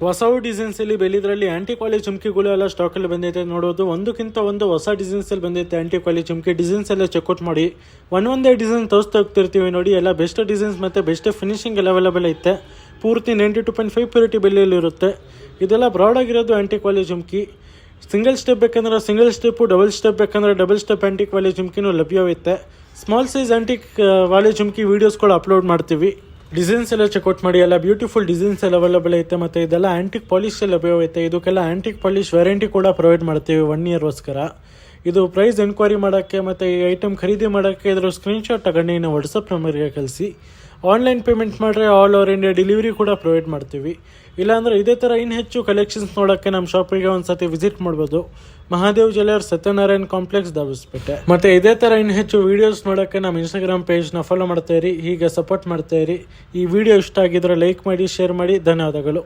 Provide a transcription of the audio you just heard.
ಹೊಸ ಡಿಸೈನ್ಸ್ ಅಲ್ಲಿ ಬೆಳಿದ್ರಲ್ಲಿ ಆಂಟಿ ಕ್ವಾಲಿ ಚುಮ್ಕಿಗಳು ಎಲ್ಲ ಸ್ಟಾಕ್ ಅಲ್ಲಿ ಬಂದೈತೆ ನೋಡೋದು. ಒಂದಕ್ಕಿಂತ ಒಂದು ಹೊಸ ಡಿಸೈನ್ಸ್ ಅಲ್ಲಿ ಬಂದೈತೆ ಆಂಟಿ ಕ್ವಾಲಿ ಚುಮ್ಕಿ. ಡಿಸೈನ್ಸ್ ಎಲ್ಲ ಚೆಕ್ಔಟ್ ಮಾಡಿ. ಒಂದೇ ಡಿಸೈನ್ ತೋರಿಸ್ತಾ ಹೋಗ್ತಿರ್ತೀವಿ ನೋಡಿ. ಎಲ್ಲ ಬೆಸ್ಟ್ ಡಿಸೈನ್ಸ್ ಮತ್ತೆ ಬೆಸ್ಟ್ ಫಿನಿಶಿಂಗ್ ಎಲ್ಲ ಅವೈಲೇಬಲ್ ಐತೆ. ಪೂರ್ತಿ 92.5 ಪ್ಯೂರಿಟಿ ಬೆಲೆಯಲ್ಲಿ ಇರುತ್ತೆ. ಇದೆಲ್ಲ ಬ್ರಾಡ್ ಆಗಿರೋದು ಆಂಟಿ ಕ್ವಾಲಿ ಚುಮ್ಕಿ. ಸಿಂಗಲ್ ಸ್ಟೆಪ್ ಬೇಕಂದ್ರೆ ಸಿಂಗಲ್ ಸ್ಟೆಪ್, ಡಬಲ್ ಸ್ಟೆಪ್ ಬೇಕಂದ್ರೆ ಡಬಲ್ ಸ್ಟೆಪ್ ಆಂಟಿ ಕ್ವಾಲಿ ಚುಮ್ಕಿನೂ ಲಭ್ಯವಿರುತ್ತೆ. ಸ್ಮಾಲ್ ಸೈಜ್ ಆಂಟಿ ಕ್ವಾಲಿ ಚುಮ್ಕಿ ವೀಡಿಯೋಸ್ಗಳು ಅಪ್ಲೋಡ್ ಮಾಡ್ತೀವಿ. ಡಿಸೈನ್ಸ್ ಎಲ್ಲ ಚೆಕ್ಔಟ್ ಮಾಡಿ. ಎಲ್ಲ ಬ್ಯೂಟಿಫುಲ್ ಡಿಸೈನ್ಸ್ ಎಲ್ಲ ಅವೈಲೇಬಲ್ ಐತೆ. ಮತ್ತು ಇದೆಲ್ಲ ಆಂಟಿಕ್ ಪಾಲಿಶ್ ಲಭ್ಯವಿದೆ. ಇದಕ್ಕೆಲ್ಲ ಆಂಟಿಕ್ ಪಾಲಿಶ್ ವ್ಯಾರಂಟಿ ಕೂಡ ಪ್ರೊವೈಡ್ ಮಾಡ್ತೀವಿ 1 ಇಯರ್ಗೋಸ್ಕರ. ಇದು ಪ್ರೈಸ್ ಎನ್ಕ್ವೈರಿ ಮಾಡೋಕ್ಕೆ ಮತ್ತು ಈ ಐಟಮ್ ಖರೀದಿ ಮಾಡೋಕ್ಕೆ ಇದರ ಸ್ಕ್ರೀನ್ಶಾಟ್ ತಗೊಂಡು ನಾವು ವಾಟ್ಸಪ್ ನಂಬರ್ಗೆ ಕಳಿಸಿ. ಆನ್ಲೈನ್ ಪೇಮೆಂಟ್ ಮಾಡಿದ್ರೆ ಆಲ್ ಓವರ್ ಇಂಡಿಯಾ ಡೆಲಿವರಿ ಕೂಡ ಪ್ರೊವೈಡ್ ಮಾಡ್ತೀವಿ. ಇಲ್ಲಾಂದರೆ ಇದೇ ಥರ ಇನ್ನು ಹೆಚ್ಚು ಕಲೆಕ್ಷನ್ಸ್ ನೋಡೋಕ್ಕೆ ನಮ್ಮ ಶಾಪಿಗೆ ಒಂದು ಸತಿ ವಿಸಿಟ್ ಮಾಡ್ಬೋದು. Mahadev jewellers, Satyanarayana complex, Dabaspete. ಮತ್ತು ಇದೇ ಥರ ಇನ್ನು ಹೆಚ್ಚು ವೀಡಿಯೋಸ್ ನೋಡೋಕ್ಕೆ ನಮ್ಮ ಇನ್ಸ್ಟಾಗ್ರಾಮ್ ಪೇಜ್ನ ಫಾಲೋ ಮಾಡ್ತಾಯಿರಿ. ಹೀಗೆ ಸಪೋರ್ಟ್ ಮಾಡ್ತಾಯಿರಿ. ಈ ವಿಡಿಯೋ ಇಷ್ಟ ಆಗಿದ್ರೆ ಲೈಕ್ ಮಾಡಿ, ಶೇರ್ ಮಾಡಿ. ಧನ್ಯವಾದಗಳು.